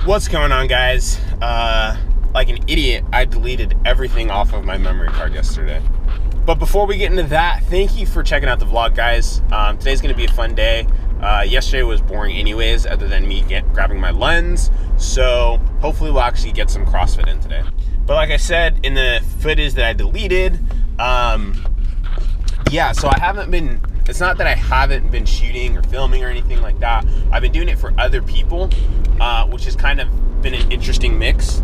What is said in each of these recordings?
What's going on, guys? Like an idiot, I deleted everything off of my memory card yesterday. But before we get into that, thank you for checking out the vlog, guys. Today's gonna be a fun day. Yesterday was boring anyways, other than me grabbing my lens. So hopefully we'll actually get some CrossFit in today. But like I said, in the footage that I deleted, yeah, so it's not that I haven't been shooting or filming or anything like that. I've been doing it for other people, which has kind of been an interesting mix.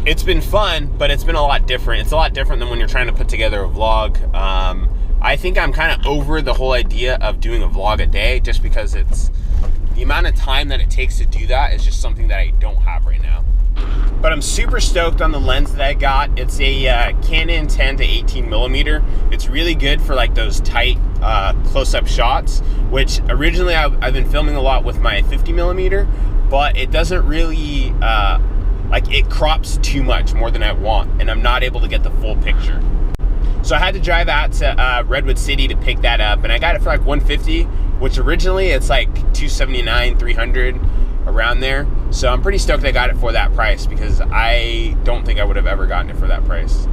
It's been fun, but it's been a lot different. It's a lot different than when you're trying to put together a vlog. I think I'm kind of over the whole idea of doing a vlog a day, just because the amount of time that it takes to do that is just something that I don't have right now. But I'm super stoked on the lens that I got. It's a Canon 10 to 18 millimeter. It's really good for like those tight close-up shots, which originally I've been filming a lot with my 50 millimeter, but it doesn't really, like it crops too much more than I want, and I'm not able to get the full picture. So I had to drive out to Redwood City to pick that up, and I got it for like $150, which originally it's like $279, $300, around there. So I'm pretty stoked I got it for that price, because I don't think I would have ever gotten it for that price.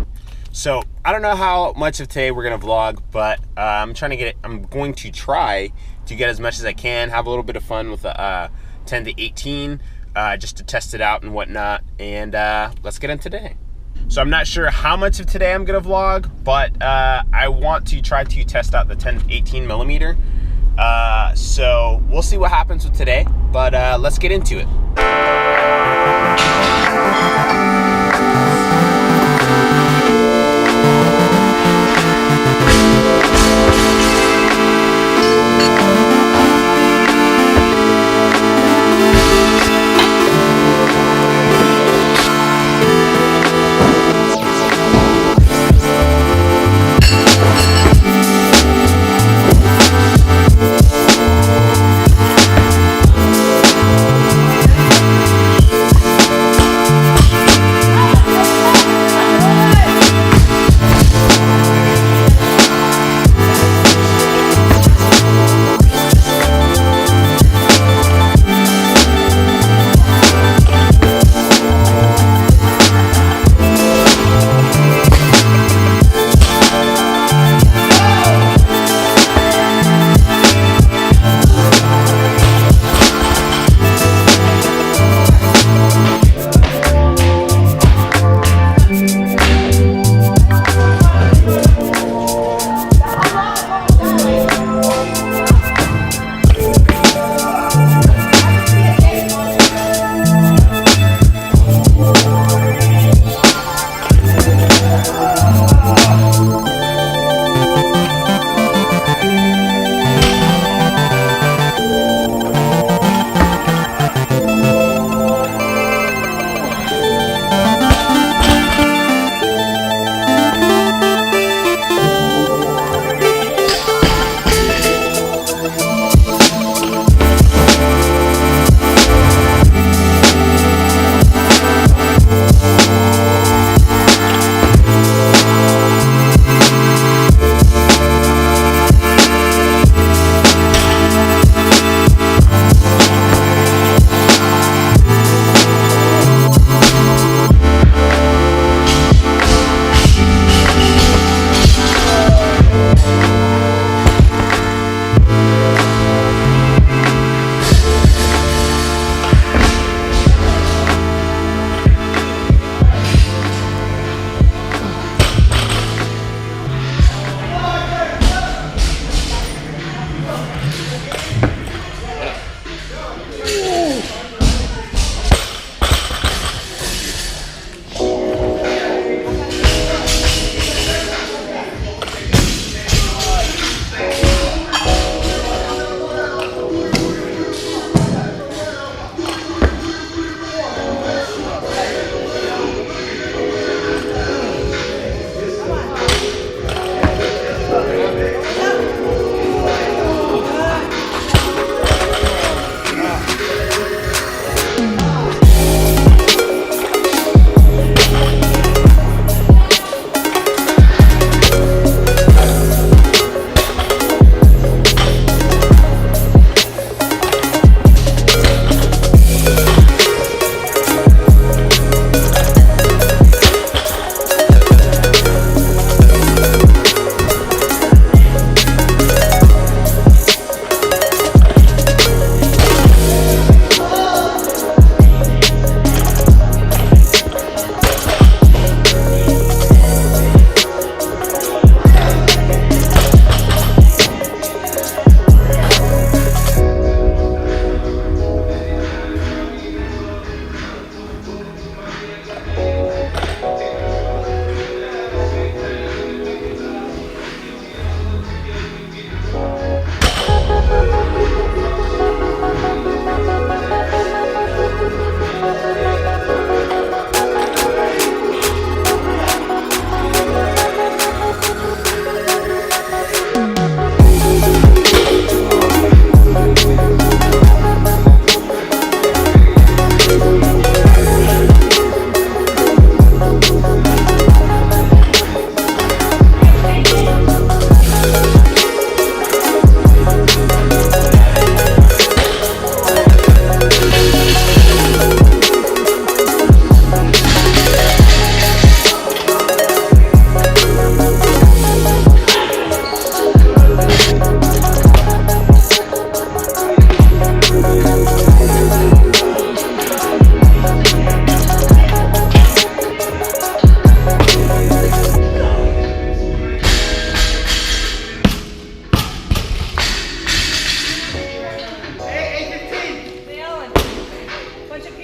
So I don't know how much of today we're gonna vlog, but I'm going to try to get as much as I can, have a little bit of fun with the 10 to 18, just to test it out and whatnot. And let's get into today. So I'm not sure how much of today I'm gonna vlog, but I want to try to test out the 10 to 18 millimeter. So we'll see what happens with today, but let's get into it.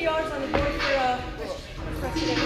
PRs on the board for today.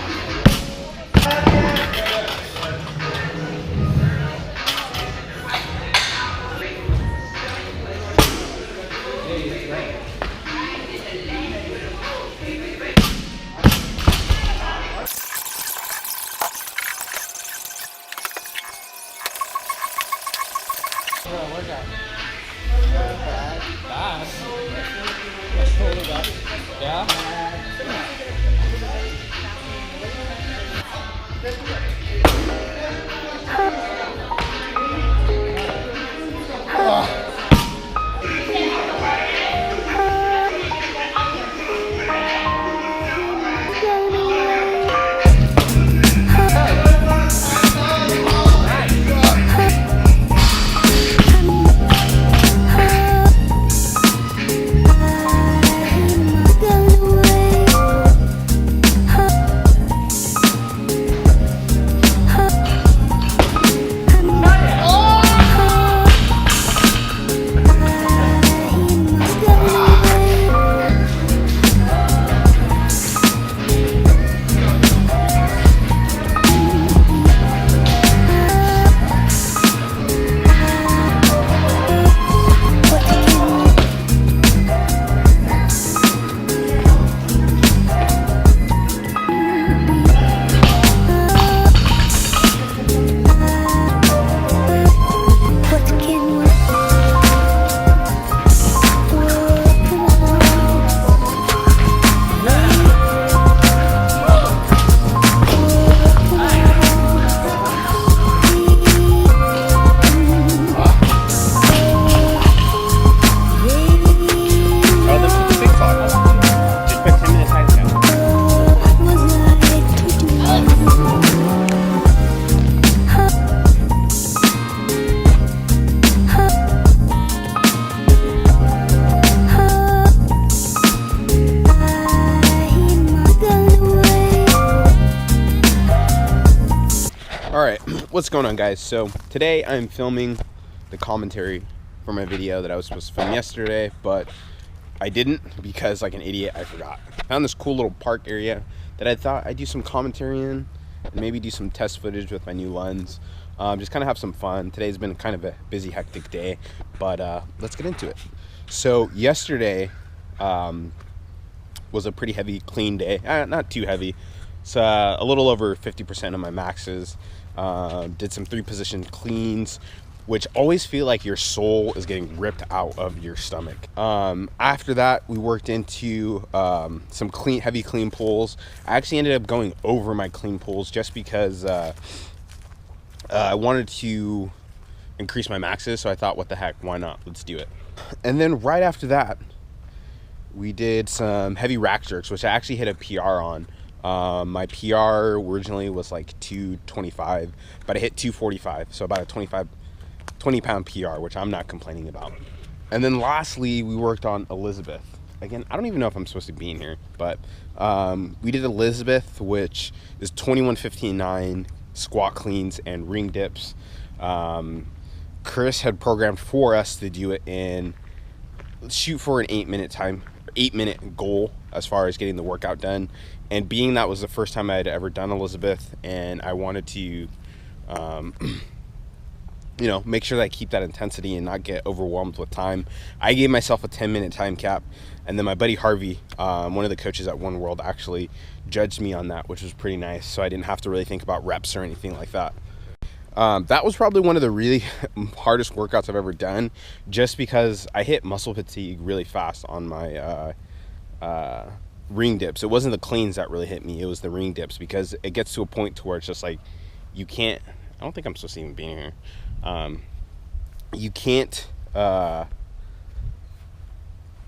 Alright, what's going on, guys? So today I'm filming the commentary for my video that I was supposed to film yesterday, but I didn't because, like an idiot, I forgot. I found this cool little park area that I thought I'd do some commentary in and maybe do some test footage with my new lens. Just kind of have some fun. Today's been kind of a busy, hectic day, but let's get into it. So yesterday was a pretty heavy clean day. Not too heavy. It's a little over 50% of my maxes. Did some 3-position cleans, which always feel like your soul is getting ripped out of your stomach. After that, we worked into some heavy clean pulls. I actually ended up going over my clean pulls just because I wanted to increase my maxes, so I thought, what the heck, why not? Let's do it. And then right after that, we did some heavy rack jerks, which I actually hit a PR on. My PR originally was like 225, but I hit 245, so about a 20 pound PR, which I'm not complaining about. And then lastly, we worked on Elizabeth. Again, I don't even know if I'm supposed to be in here, but we did Elizabeth, which is 21-15-9 squat cleans and ring dips. Chris had programmed for us to do it in, shoot for an 8-minute goal as far as getting the workout done. And being that was the first time I had ever done Elizabeth, and I wanted to, you know, make sure that I keep that intensity and not get overwhelmed with time, I gave myself a 10-minute time cap. And then my buddy Harvey, one of the coaches at One World, actually judged me on that, which was pretty nice. So I didn't have to really think about reps or anything like that. That was probably one of the really hardest workouts I've ever done, just because I hit muscle fatigue really fast on my ring dips. It wasn't the cleans that really hit me, it was the ring dips, because it gets to a point to where it's just like, you can't, I don't think I'm supposed to even be here. You can't,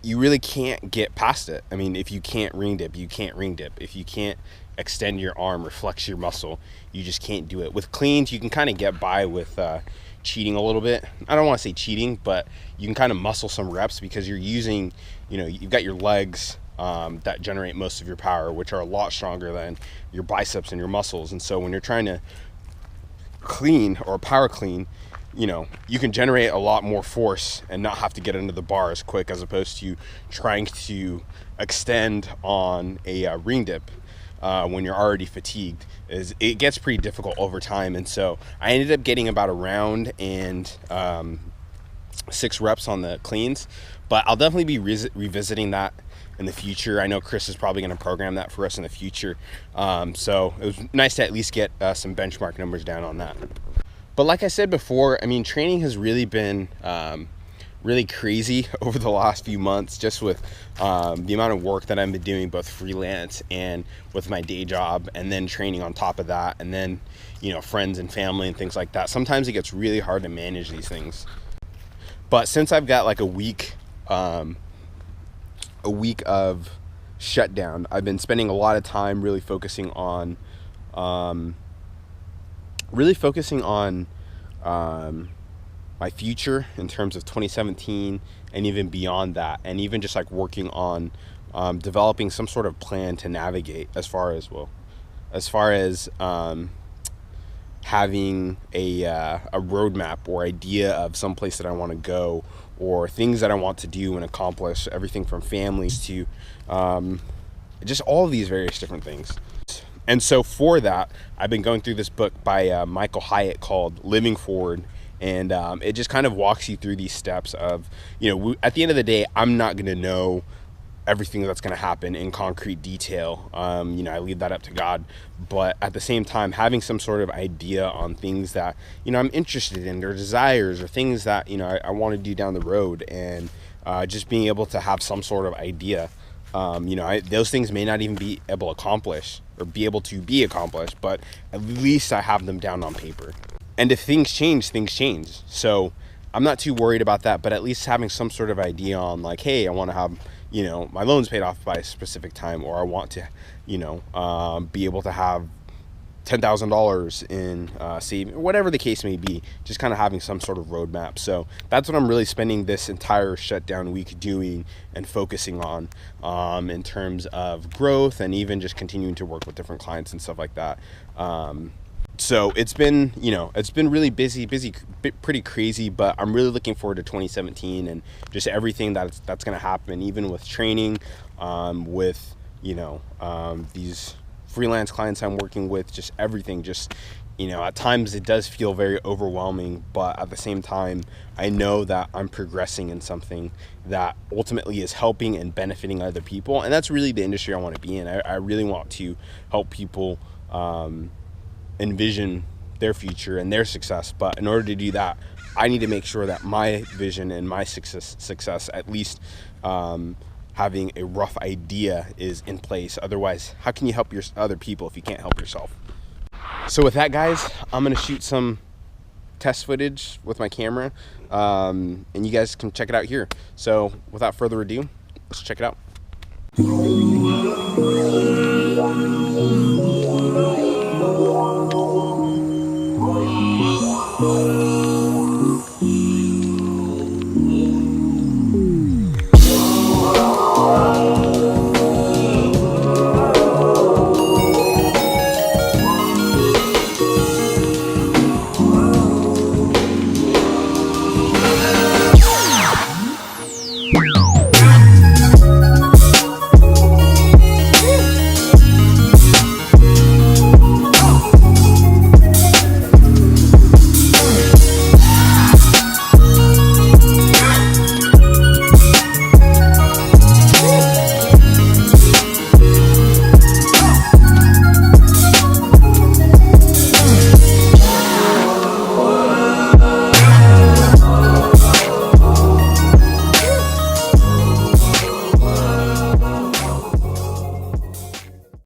you really can't get past it. I mean, if you can't ring dip, you can't ring dip. If you can't extend your arm or flex your muscle, you just can't do it. With cleans, you can kind of get by with cheating a little bit. I don't want to say cheating, but you can kind of muscle some reps because you're using, you know, you've got your legs that generate most of your power, which are a lot stronger than your biceps and your muscles. And so when you're trying to clean or power clean, you know, you can generate a lot more force and not have to get into the bar as quick, as opposed to trying to extend on a ring dip when you're already fatigued. It gets pretty difficult over time. And so I ended up getting about a round and 6 reps on the cleans, but I'll definitely be revisiting that in the future. I know Chris is probably going to program that for us in the future. So it was nice to at least get some benchmark numbers down on that. But like I said before, I mean, training has really been really crazy over the last few months, just with the amount of work that I've been doing, both freelance and with my day job, and then training on top of that, and then, you know, friends and family and things like that. Sometimes it gets really hard to manage these things. But since I've got like a week of shutdown, I've been spending a lot of time really focusing on my future in terms of 2017 and even beyond that, and even just like working on developing some sort of plan to navigate as far as having a roadmap or idea of some place that I want to go, or things that I want to do and accomplish, everything from families to just all of these various different things. And so for that, I've been going through this book by Michael Hyatt called Living Forward. And it just kind of walks you through these steps of, you know, at the end of the day, I'm not going to know everything that's going to happen in concrete detail. You know, I leave that up to God. But at the same time, having some sort of idea on things that, you know, I'm interested in, or desires, or things that, you know, I want to do down the road, and just being able to have some sort of idea. You know, those things may not even be able to be accomplished, but at least I have them down on paper. And if things change, things change. So I'm not too worried about that, but at least having some sort of idea on like, hey, I want to have, you know, my loans paid off by a specific time, or I want to, you know, be able to have $10,000 in saving, whatever the case may be, just kind of having some sort of roadmap. So that's what I'm really spending this entire shutdown week doing and focusing on, in terms of growth, and even just continuing to work with different clients and stuff like that. So it's been, you know, it's been really busy, pretty crazy, but I'm really looking forward to 2017 and just everything that's going to happen, even with training, with, you know, these freelance clients I'm working with, just everything. Just, you know, at times it does feel very overwhelming, but at the same time, I know that I'm progressing in something that ultimately is helping and benefiting other people. And that's really the industry I want to be in. I really want to help people envision their future and their success. But in order to do that, I need to make sure that my vision and my success at least having a rough idea is in place. Otherwise, how can you help your other people if you can't help yourself? So with that, guys, I'm gonna shoot some test footage with my camera, and you guys can check it out here. So without further ado, let's check it out.